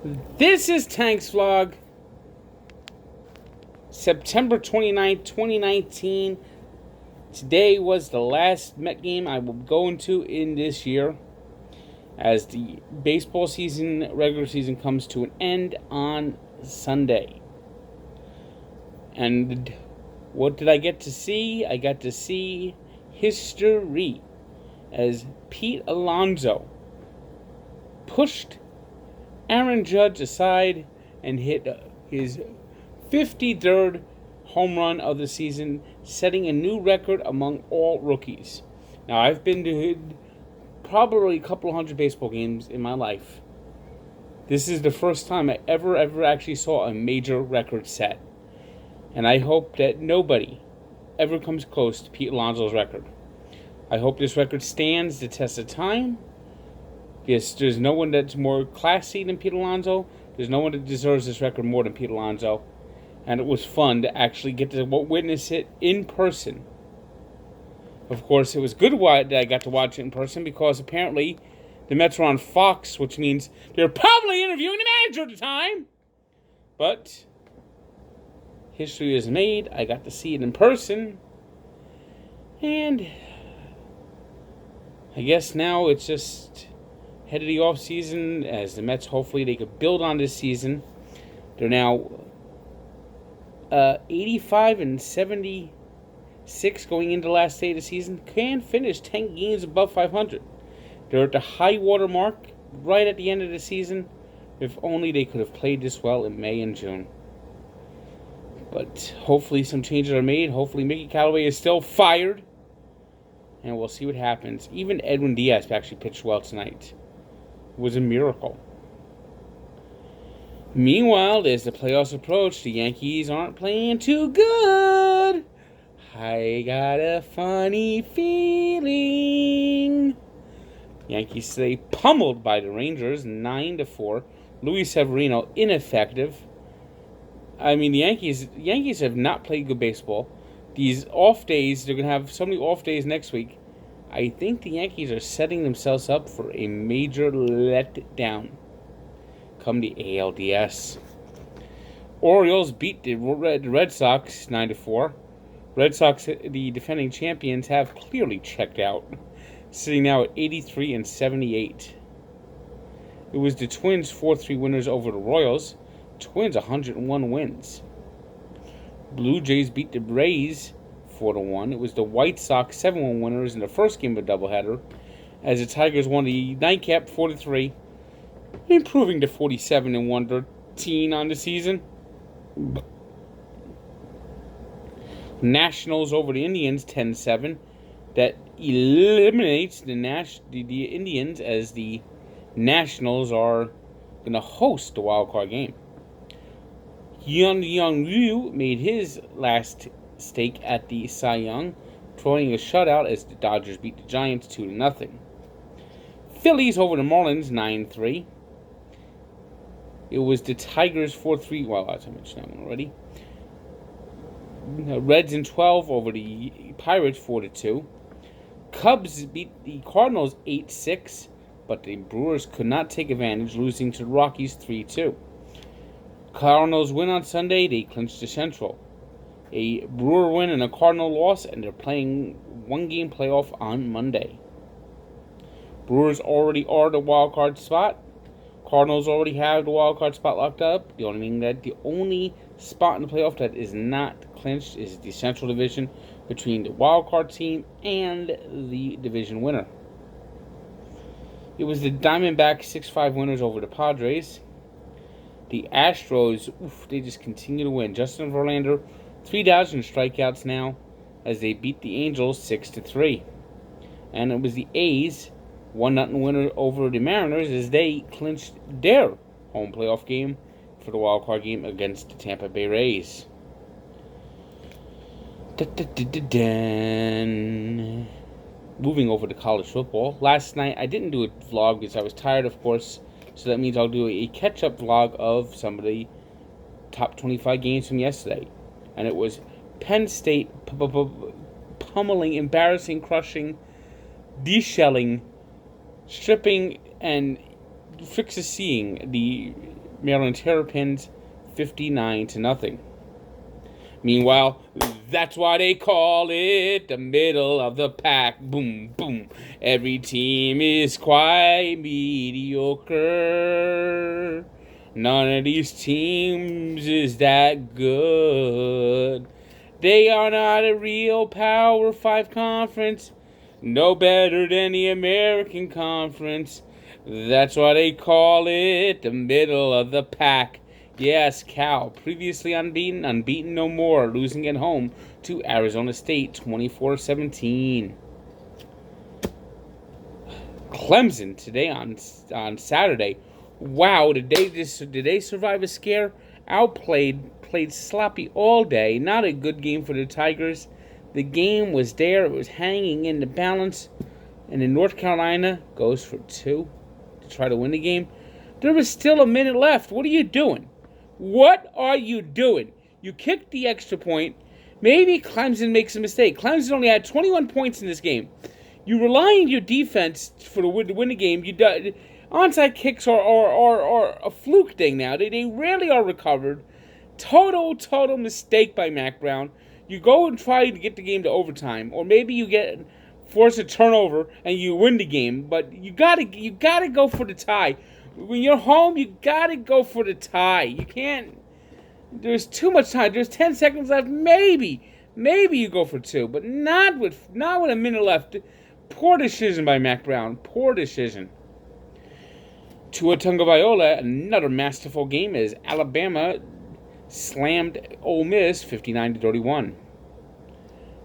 This is Tank's Vlog, September 29th, 2019. Today was the last Met game I will go into in this year, as the baseball season, regular season, comes to an end on Sunday. And what did I get to see? I got to see history, as Pete Alonso pushed Aaron Judge aside and hit his 53rd home run of the season, setting a new record among all rookies. Now, I've been to probably a couple hundred baseball games in my life. This is the first time I ever actually saw a major record set. And I hope that nobody ever comes close to Pete Alonso's record. I hope this record stands the test of time. Yes, there's no one that's more classy than Pete Alonso. There's no one that deserves this record more than Pete Alonso. And it was fun to actually get to witness it in person. Of course, it was good that I got to watch it in person, because apparently the Mets were on Fox, which means they're probably interviewing the manager at the time. But history is made. I got to see it in person. And I guess now it's just head of the off season, as the Mets, hopefully they could build on this season. They're now 85 and 76 going into the last day of the season. Can finish 10 games above 500. They're at the high water mark right at the end of the season. If only they could have played this well in May and June. But hopefully some changes are made. Hopefully Mickey Callaway is still fired, and we'll see what happens. Even Edwin Diaz actually pitched well tonight. It was a miracle. Meanwhile, as the playoffs approach, the Yankees aren't playing too good. I got a funny feeling. Yankees stay pummeled by the Rangers, 9-4. Luis Severino ineffective. I mean, the Yankees have not played good baseball. These off days, they're going to have so many off days next week. I think the Yankees are setting themselves up for a major letdown come the ALDS. Orioles beat the Red Sox 9-4. Red Sox, the defending champions, have clearly checked out, sitting now at 83 and 78. It was the Twins 4-3 winners over the Royals. Twins 101 wins. Blue Jays beat the Rays 4-1. It was the White Sox 7-1 winners in the first game of a doubleheader, as the Tigers won the nightcap 4-3, improving to 47-113 on the season. Nationals over the Indians 10-7. That eliminates the Indians, as the Nationals are going to host the wild card game. Young Ryu made his last stake at the Cy Young, throwing a shutout as the Dodgers beat the Giants 2-0. Phillies over the Marlins 9-3. It was the Tigers 4-3. Well, as I mentioned that one already. Reds in 12 over the Pirates 4-2. Cubs beat the Cardinals 8-6, but the Brewers could not take advantage, losing to the Rockies 3-2. Cardinals win on Sunday, they clinched the Central. A Brewer win and a Cardinal loss, and they're playing one-game playoff on Monday. Brewers already are the wild card spot. Cardinals already have the wild card spot locked up. The only spot in the playoff that is not clinched is the Central Division between the wild card team and the division winner. It was the Diamondbacks 6-5 winners over the Padres. The Astros, they just continue to win. Justin Verlander, 3,000 strikeouts now, as they beat the Angels 6-3. And it was the A's 1-0 winner over the Mariners, as they clinched their home playoff game for the wild card game against the Tampa Bay Rays. Moving over to college football. Last night I didn't do a vlog because I was tired, of course. So that means I'll do a catch-up vlog of some of the top 25 games from yesterday. And it was Penn State pummeling, embarrassing, crushing, deshelling, stripping, and fricasseeing the Maryland Terrapins 59-0. Meanwhile, that's why they call it the middle of the pack. Boom, boom. Every team is quite mediocre. None of these teams is that good. They are not a real Power 5 conference. No better than the American Conference. That's why they call it the middle of the pack. Yes, Cal, previously unbeaten no more, losing at home to Arizona State 24-17. Clemson today on Saturday. Wow, did they survive a scare? Played sloppy all day. Not a good game for the Tigers. The game was there. It was hanging in the balance. And then North Carolina goes for 2 to try to win the game. There was still a minute left. What are you doing? What are you doing? You kicked the extra point. Maybe Clemson makes a mistake. Clemson only had 21 points in this game. You rely on your defense to win the game. Onside kicks are a fluke thing now. They rarely are recovered. Total mistake by Mac Brown. You go and try to get the game to overtime, or maybe you force a turnover and you win the game. But you gotta go for the tie. When you're home, you gotta go for the tie. You can't. There's too much time. There's 10 seconds left. Maybe you go for 2, but not with a minute left. Poor decision by Mac Brown. Poor decision. Tua Tagovailoa, another masterful game as Alabama slammed Ole Miss 59-31.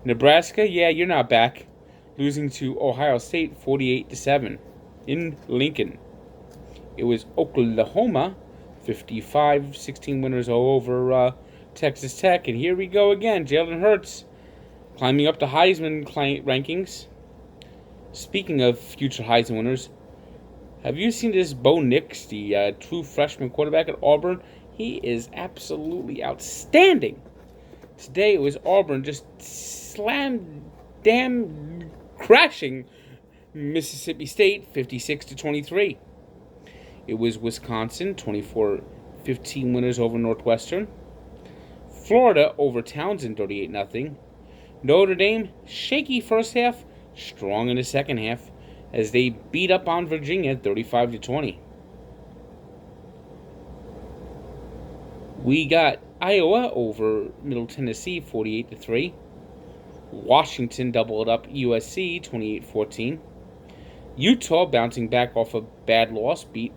Nebraska, yeah, you're not back, losing to Ohio State 48-7 in Lincoln. It was Oklahoma 55-16 winners over Texas Tech, and here we go again. Jalen Hurts climbing up the Heisman rankings. Speaking of future Heisman winners, have you seen this Bo Nix, the true freshman quarterback at Auburn? He is absolutely outstanding. Today it was Auburn just crashing Mississippi State 56-23. It was Wisconsin 24-15 winners over Northwestern. Florida over Townsend 38-0. Notre Dame shaky first half, strong in the second half as they beat up on Virginia 35-20. We got Iowa over Middle Tennessee 48-3. Washington doubled up USC 28-14. Utah, bouncing back off a bad loss, beat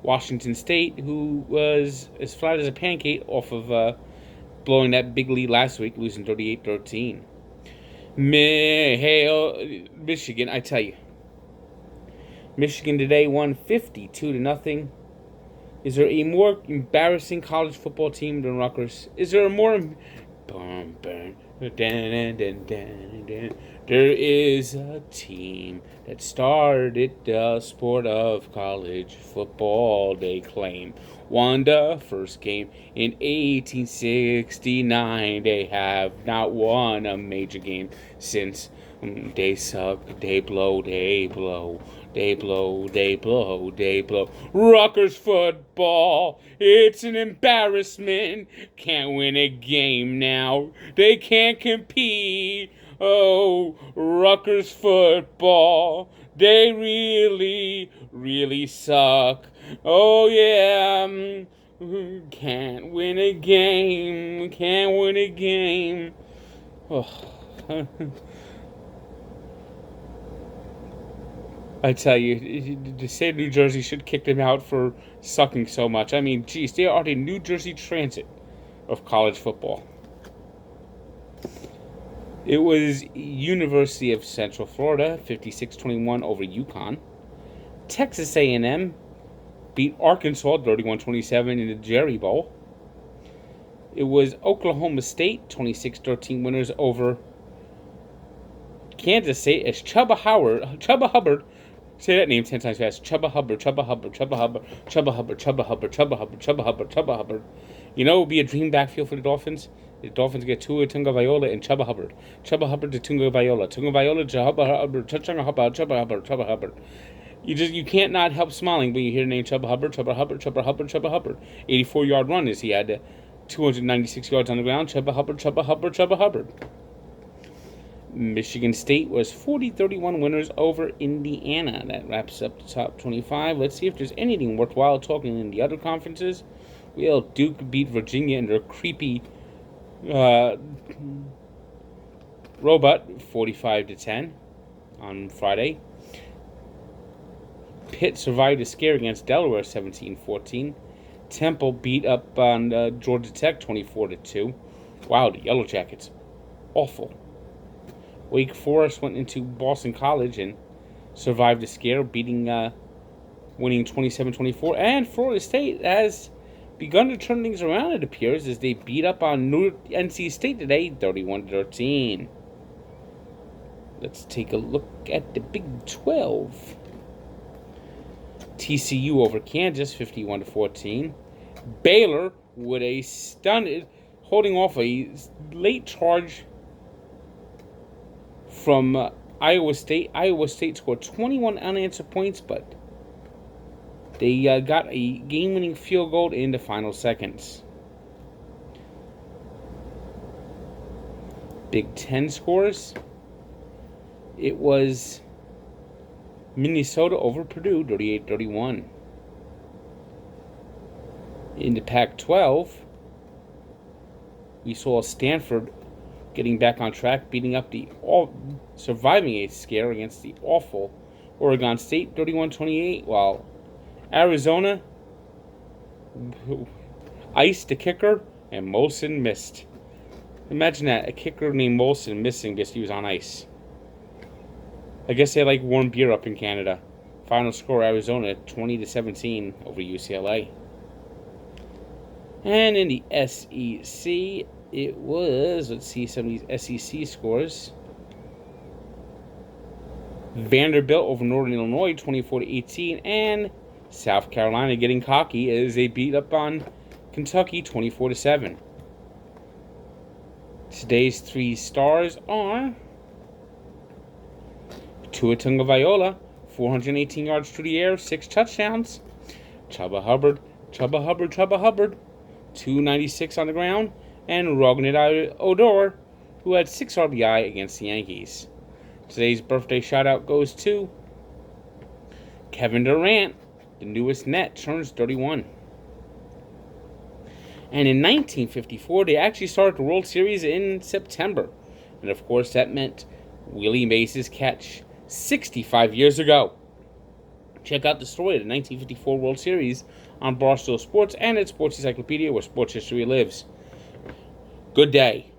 Washington State, who was as flat as a pancake off of blowing that big lead last week, losing 38-13. Michigan, I tell you. Michigan today won 52-0. Is there a more embarrassing college football team than Rutgers? Is there a more... There is a team that started the sport of college football, they claim. Won the first game in 1869. They have not won a major game since. They suck, they blow, they blow. They blow, they blow, they blow. Rutgers football, it's an embarrassment. Can't win a game now. They can't compete. Oh, Rutgers football, they really, really suck. Oh, yeah. Can't win a game. Can't win a game. Oh. I tell you, the state of New Jersey should kick them out for sucking so much. I mean, geez, they are the New Jersey Transit of college football. It was University of Central Florida, 56-21 over UConn. Texas A&M beat Arkansas 31-27 in the Jerry Bowl. It was Oklahoma State, 26-13 winners over Kansas State as Chuba Hubbard. Say that name 10 times fast. Chuba Hubbard. You know, it would be a dream backfield for the Dolphins. The Dolphins get Tua Tagovailoa and Chuba Hubbard. Chuba Hubbard to Tagovailoa. Tagovailoa to Chuba Hubbard. You can't not help smiling when you hear the name Chuba Hubbard, Chuba Hubbard, Chuba Hubbard, Chuba Hubbard. 84-yard run as he had 296 yards on the ground. Chuba Hubbard, Chuba Hubbard, Chuba Hubbard. Michigan State was 40-31 winners over Indiana. That wraps up the top 25. Let's see if there's anything worthwhile talking in the other conferences. Well, Duke beat Virginia in their creepy robot 45-10 on Friday. Pitt survived a scare against Delaware 17-14. Temple beat up on Georgia Tech 24-2. Wow, the Yellow Jackets. Awful. Wake Forest went into Boston College and survived a scare, winning 27-24. And Florida State has begun to turn things around, it appears, as they beat up on NC State today, 31-13. Let's take a look at the Big 12. TCU over Kansas, 51-14. Baylor with a stunning, holding off a late charge from Iowa State. Iowa State scored 21 unanswered points, but they got a game-winning field goal in the final seconds. Big 10 scores. It was Minnesota over Purdue, 38-31. In the Pac-12, we saw Stanford getting back on track, surviving a scare against the awful Oregon State, 31-28, while Arizona iced the kicker and Molson missed. Imagine that, a kicker named Molson missing because he was on ice. I guess they like warm beer up in Canada. Final score, Arizona 20-17 over UCLA. And in the SEC, it was, let's see some of these SEC scores. Vanderbilt over Northern Illinois, 24-18, and South Carolina getting cocky as they beat up on Kentucky, 24-7. Today's 3 stars are Tua Tagovailoa, 418 yards through the air, 6 touchdowns. Chuba Hubbard, 296 on the ground. And Rougned Odor, who had 6 RBI against the Yankees. Today's birthday shout-out goes to Kevin Durant, the newest Net, turns 31. And in 1954, they actually started the World Series in September. And of course, that meant Willie Mays' catch 65 years ago. Check out the story of the 1954 World Series on Barstool Sports and its Sports Encyclopedia, where sports history lives. Good day.